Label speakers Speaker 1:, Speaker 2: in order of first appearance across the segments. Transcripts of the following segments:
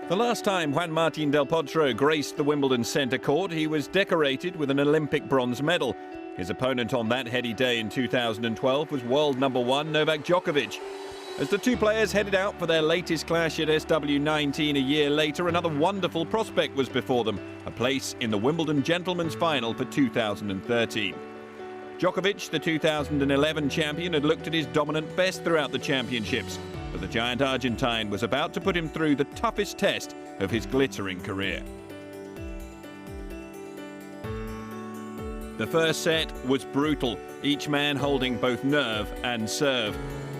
Speaker 1: The last time Juan Martín del Potro graced the Wimbledon centre court, he was decorated with an Olympic bronze medal. His opponent on that heady day in 2012 was world #1 Novak Djokovic. As the two players headed out for their latest clash at SW19 a year later, another wonderful prospect was before them, a place in the Wimbledon Gentlemen's Final for 2013. Djokovic, the 2011 champion, had looked at his dominant best throughout the championships, but the giant Argentine was about to put him through the toughest test of his glittering career. The first set was brutal, each man holding both nerve and serve.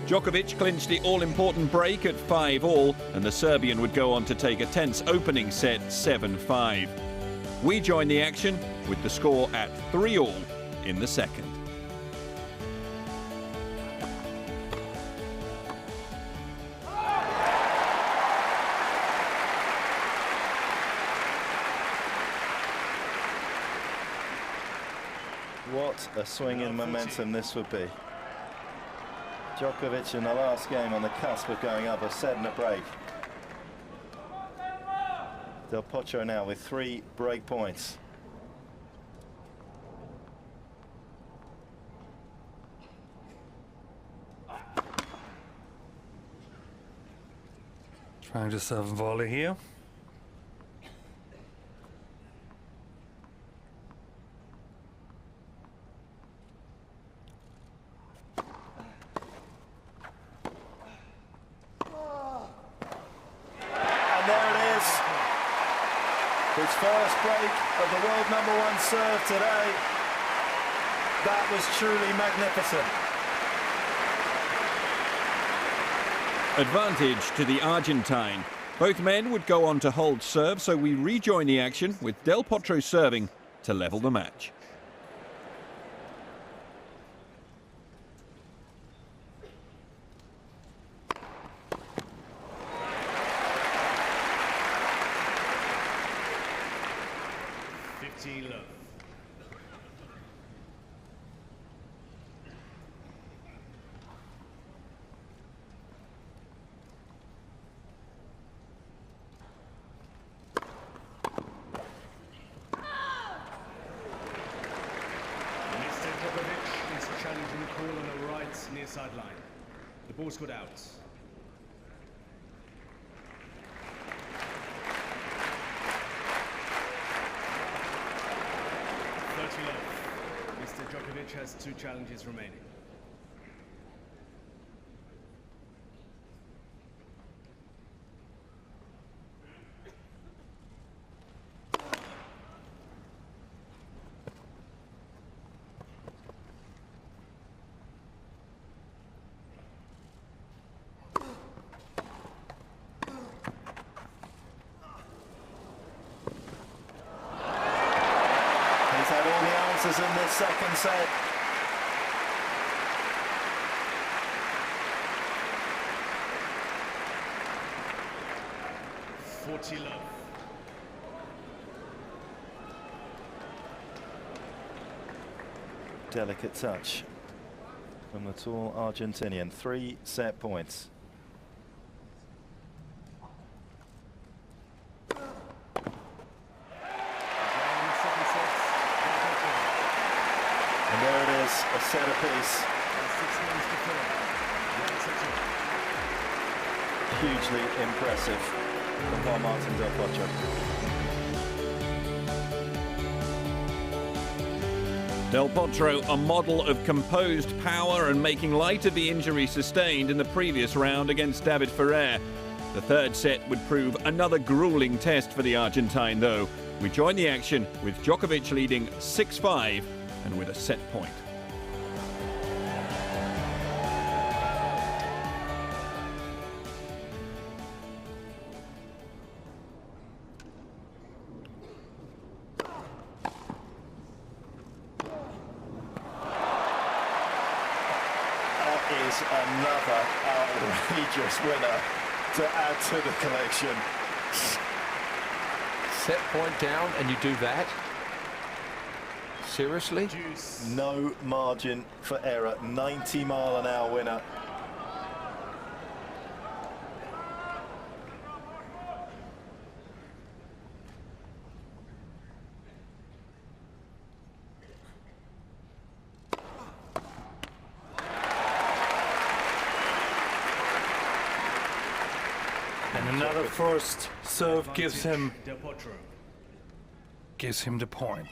Speaker 1: Djokovic clinched the all-important break at 5-all, and the Serbian would go on to take a tense opening set 7-5. We joined the action with the score at 3-all in the second.
Speaker 2: What a swing in momentum this would be. Djokovic in the last game on the cusp of going up a set and a break. Del Potro now with 3 break points.
Speaker 3: Trying to serve volley here.
Speaker 2: His first break of the world #1 serve today. That was truly magnificent.
Speaker 1: Advantage to the Argentine. Both men would go on to hold serve, so we rejoin the action with Del Potro serving to level the match.
Speaker 4: Love. Mr. Djokovic is challenging the call on the right near sideline. The ball's got out. Mr. Djokovic has 2 challenges remaining.
Speaker 2: In this second set.
Speaker 4: Love.
Speaker 2: Delicate touch from the tall Argentinian. 3 set points. And there it is, a set apiece. Hugely impressive from Juan Martín del Potro.
Speaker 1: Del Potro, a model of composed power and making light of the injury sustained in the previous round against David Ferrer. The third set would prove another grueling test for the Argentine, though. We join the action with Djokovic leading 6-5 and with a set point.
Speaker 2: Is another outrageous winner to add to the collection.
Speaker 5: Set point down and you do that? Seriously?
Speaker 2: No margin for error. 90-mile-an-hour winner.
Speaker 3: And another first serve gives him
Speaker 4: Del Potro.
Speaker 3: the point.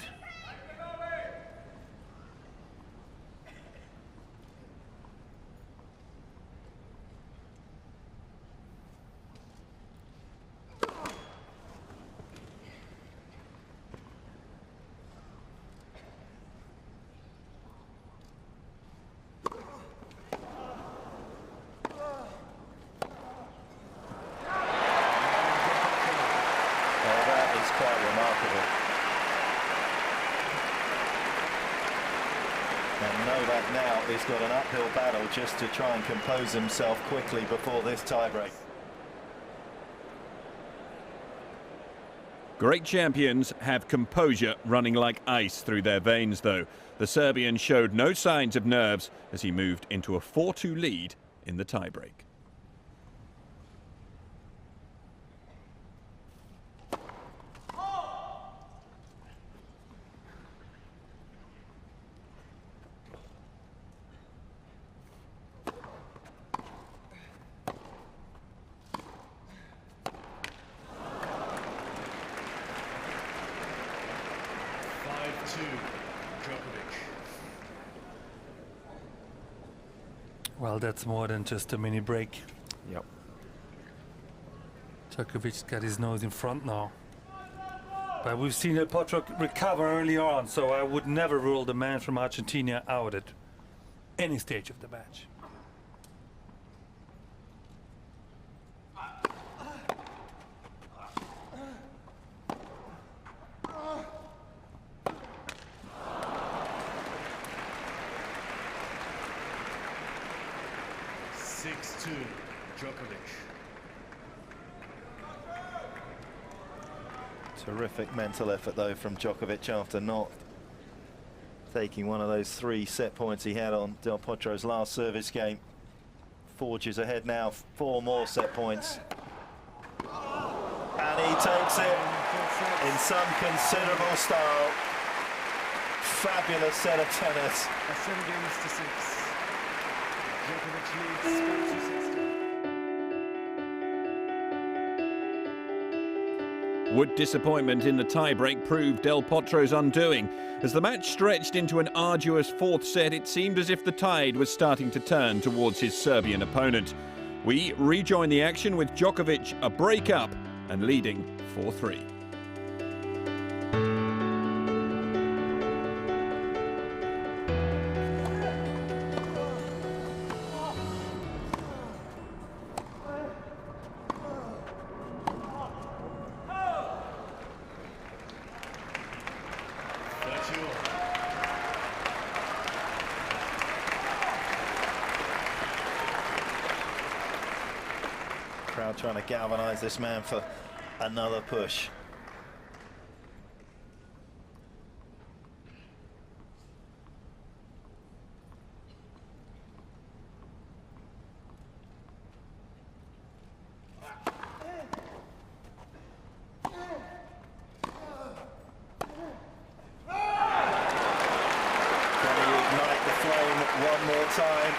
Speaker 2: Quite remarkable. And Novak now has got an uphill battle just to try and compose himself quickly before this tiebreak.
Speaker 1: Great champions have composure running like ice through their veins, though. The Serbian showed no signs of nerves as he moved into a 4-2 lead in the tiebreak.
Speaker 4: Djokovic.
Speaker 3: Well, that's more than just a mini break.
Speaker 5: Yep.
Speaker 3: Djokovic got his nose in front now. But we've seen that Potro recover early on, so I would never rule the man from Argentina out at any stage of the match.
Speaker 4: Djokovic.
Speaker 2: Terrific mental effort though from Djokovic after not taking one of those 3 set points he had on Del Potro's last service game. Forges ahead now, 4 more set points. And he takes it in some considerable style. Fabulous set of tennis.
Speaker 4: 7 games to 6. Djokovic leads 5-6.
Speaker 1: Would disappointment in the tiebreak prove Del Potro's undoing? As the match stretched into an arduous 4th set, it seemed as if the tide was starting to turn towards his Serbian opponent. We rejoin the action with Djokovic a break up and leading 4-3.
Speaker 2: Crowd trying to galvanise this man for another push. Can he ignite the flame one more time?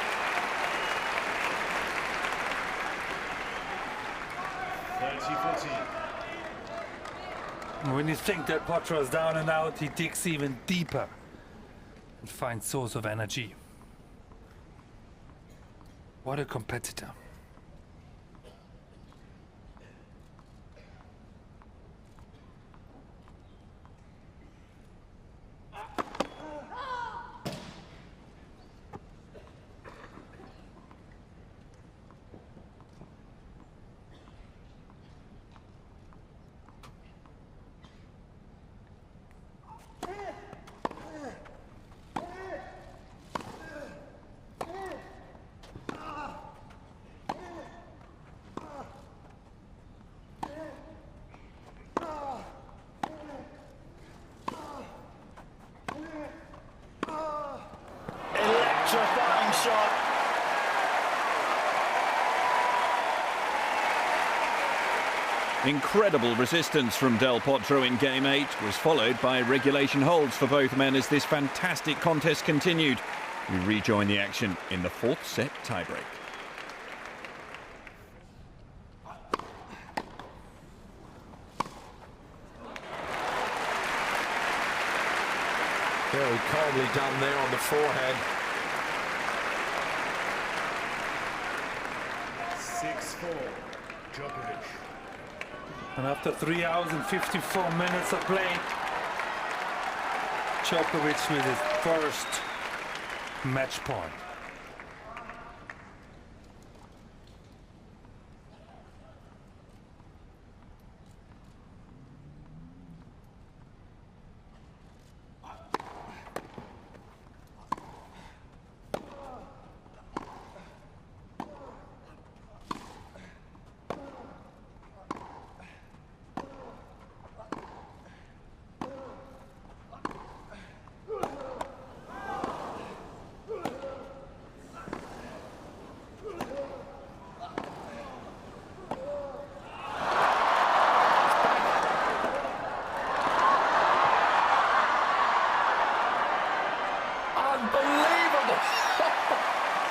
Speaker 3: When you think that Potro is down and out, he digs even deeper and finds source of energy. What a competitor.
Speaker 2: Electrifying shot.
Speaker 1: Incredible resistance from Del Potro in Game 8 was followed by regulation holds for both men as this fantastic contest continued. We rejoin the action in the 4th set tiebreak.
Speaker 5: Very coldly done there on the forehand.
Speaker 4: 6-4, Djokovic.
Speaker 3: And after 3 hours and 54 minutes of play, Djokovic with his first match point.
Speaker 5: Unbelievable!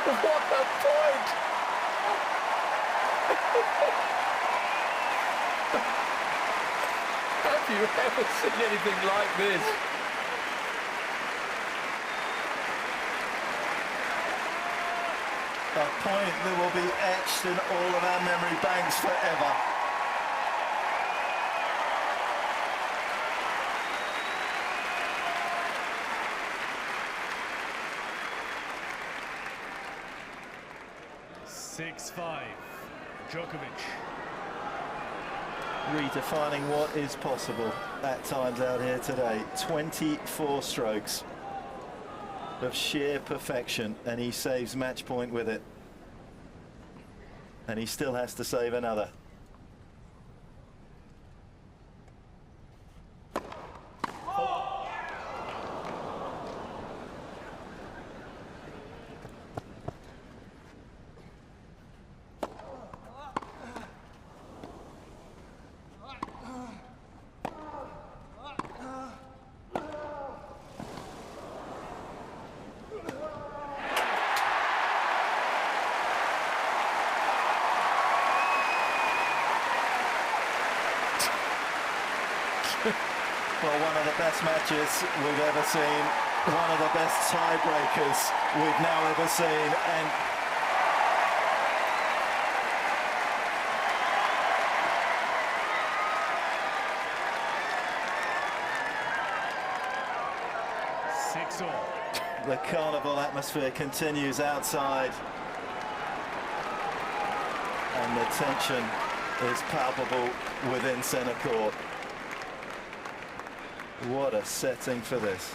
Speaker 5: What a point! Have you ever seen anything like this?
Speaker 2: A point that will be etched in all of our memory banks forever.
Speaker 4: Djokovic.
Speaker 2: Redefining what is possible at times out here today. 24 strokes of sheer perfection, and he saves match point with it. And he still has to save another. Well, one of the best matches we've ever seen, one of the best tiebreakers we've now ever seen, and the carnival atmosphere continues outside, and the tension is palpable within centre court. What a setting for this.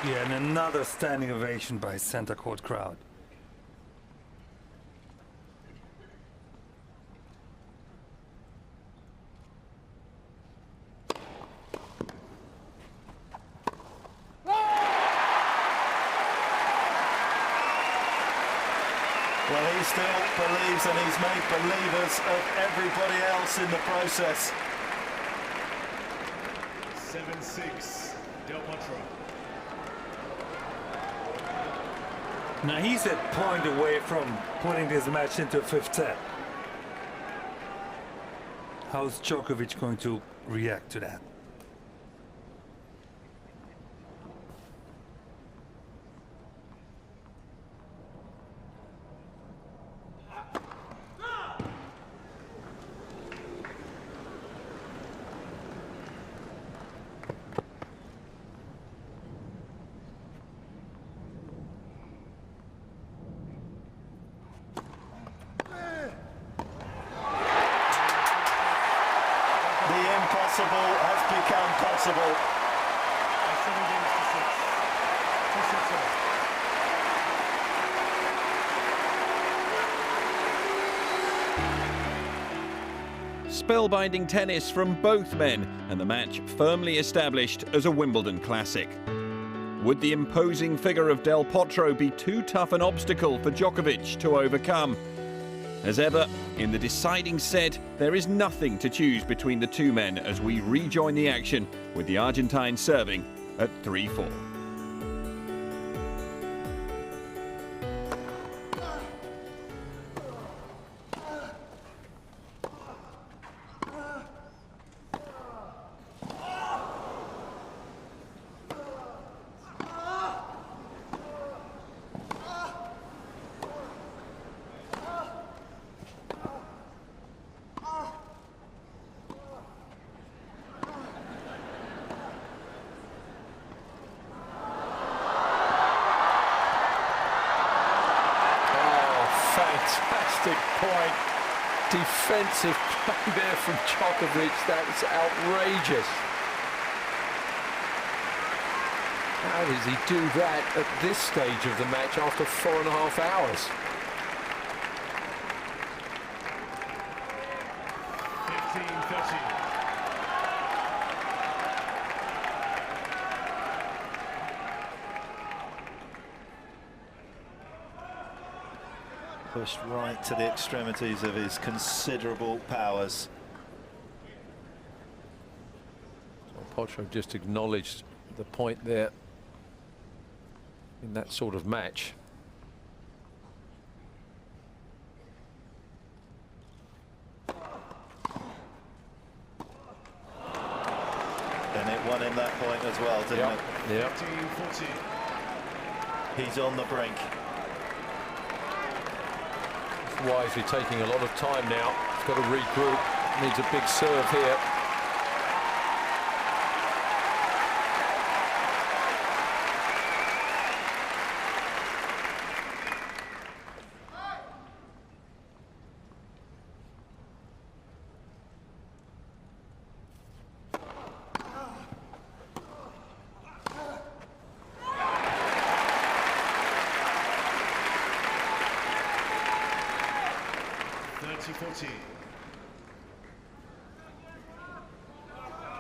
Speaker 3: Yeah, and another standing ovation by centre court crowd.
Speaker 2: Well, he still believes, and he's made believers of everybody else in the process.
Speaker 4: 7-6, Del Potro.
Speaker 3: Now he's a point away from putting this match into a fifth set. How's Djokovic going to react to that?
Speaker 2: Has become possible.
Speaker 4: 7 games to 6.
Speaker 1: Spellbinding tennis from both men, and the match firmly established as a Wimbledon classic. Would the imposing figure of Del Potro be too tough an obstacle for Djokovic to overcome? As ever, in the deciding set, there is nothing to choose between the two men as we rejoin the action with the Argentine serving at 3-4.
Speaker 5: Fantastic point. Defensive play there from Djokovic. That's outrageous. How does he do that at this stage of the match after 4.5 hours?
Speaker 4: 15-13.
Speaker 2: Pushed right to the extremities of his considerable powers.
Speaker 5: Well, Potro just acknowledged the point there in that sort of match.
Speaker 2: And it won him that point as well, didn't it?
Speaker 5: Yeah.
Speaker 4: 15-14.
Speaker 2: He's on the brink.
Speaker 5: Wisely taking a lot of time now. He's got to regroup. Needs a big serve here.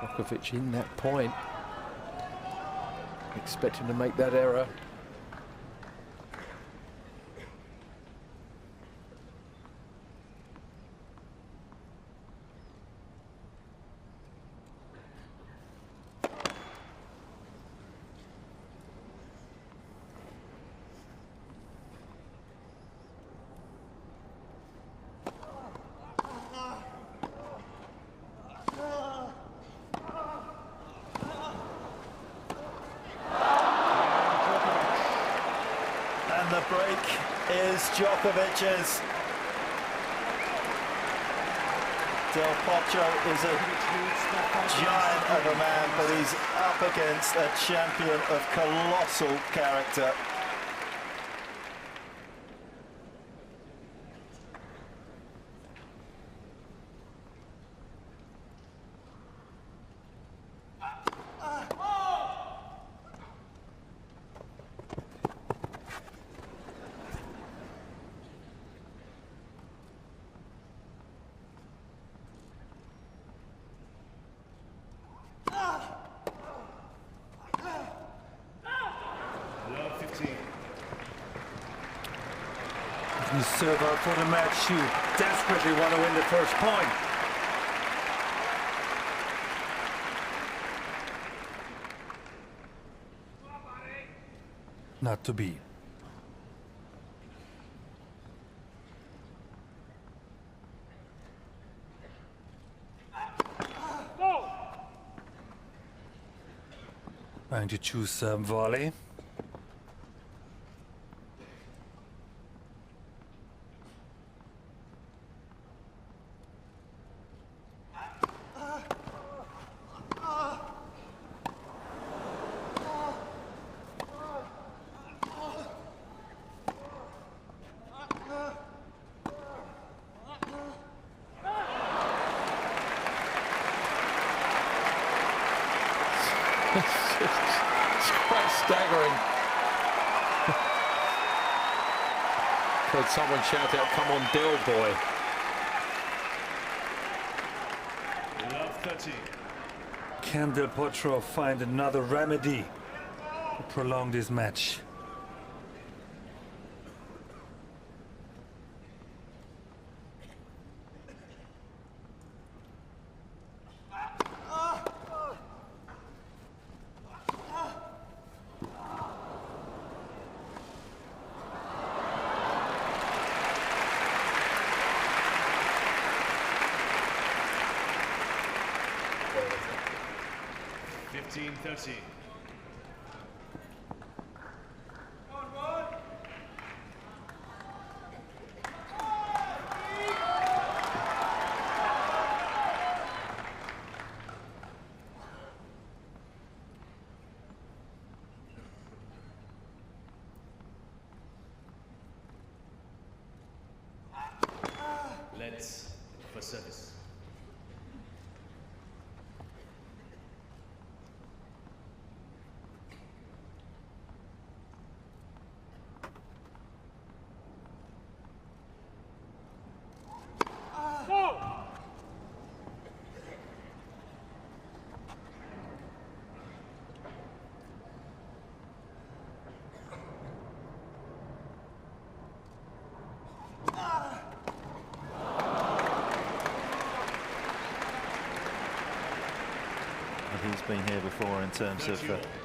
Speaker 5: Djokovic in that point, expecting to make that error.
Speaker 2: And the break is Djokovic's. Del Potro is a giant of a man, but he's up against a champion of colossal character.
Speaker 3: You serve out for the match. You desperately want to win the first point. Not to be. Trying to choose some volley.
Speaker 5: It's quite staggering. Heard someone shout out, "Come on, Del boy."
Speaker 4: Love 13.
Speaker 3: Can Del Potro find another remedy to prolong this match?
Speaker 4: Let's for service.
Speaker 2: He's been here before in terms of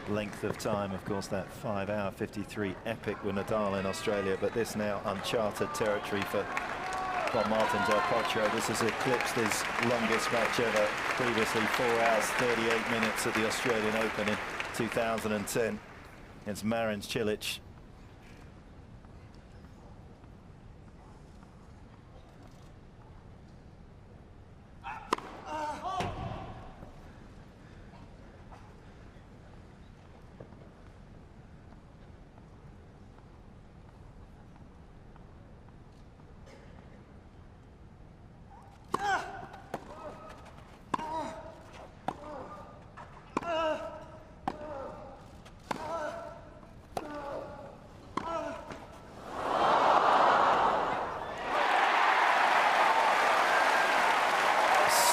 Speaker 2: length of time. Of course, that 5-hour 53 epic with Nadal in Australia, but this now uncharted territory for Juan Martín del Potro. This has eclipsed his longest match ever, previously 4 hours 38 minutes at the Australian Open in 2010 against Marin Cilic.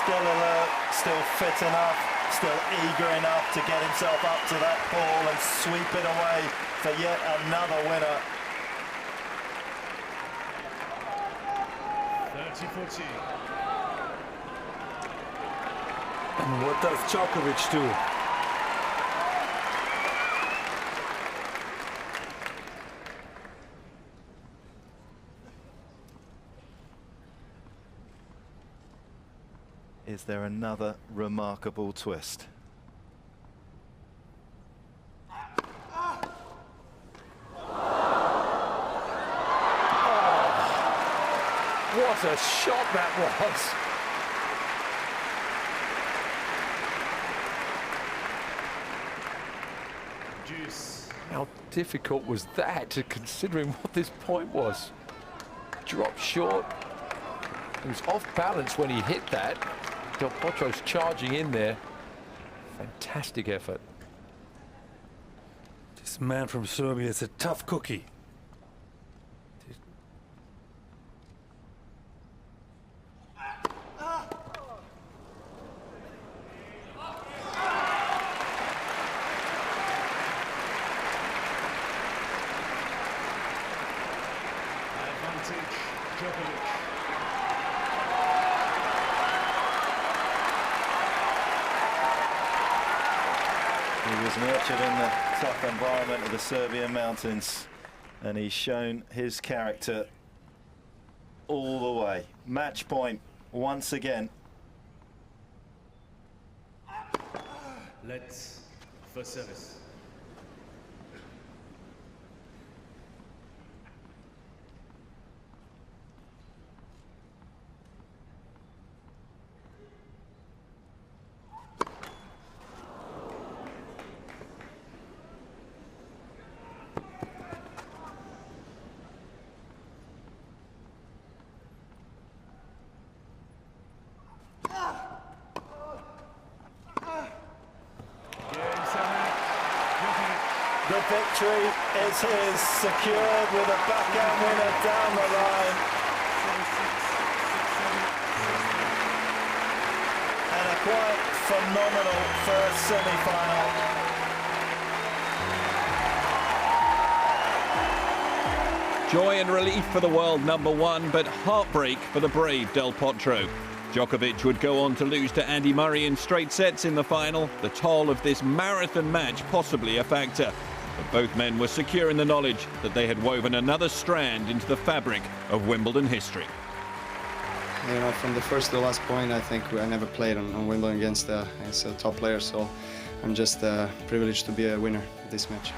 Speaker 2: Still alert, still fit enough, still eager enough to get himself up to that ball and sweep it away for yet another winner.
Speaker 4: 30-40.
Speaker 3: And what does Djokovic do?
Speaker 2: Is there another remarkable twist?
Speaker 5: Oh, what a shot that was!
Speaker 4: Juice.
Speaker 5: How difficult was that, considering what this point was? Dropped short. He was off balance when he hit that. Del Potro's charging in there. Fantastic effort.
Speaker 3: This man from Serbia is a tough cookie.
Speaker 4: Advantage, Djokovic.
Speaker 2: He was nurtured in the tough environment of the Serbian mountains, and he's shown his character all the way. Match point once again.
Speaker 4: Let's for service.
Speaker 2: The victory is his, secured with a backhand winner down the line. And a quite phenomenal first semi-final.
Speaker 1: Joy and relief for the world #1, but heartbreak for the brave Del Potro. Djokovic would go on to lose to Andy Murray in straight sets in the final. The toll of this marathon match possibly a factor. But both men were secure in the knowledge that they had woven another strand into the fabric of Wimbledon history.
Speaker 6: You know, from the first to the last point, I think I never played on Wimbledon against a top player, so I'm just privileged to be a winner of this match.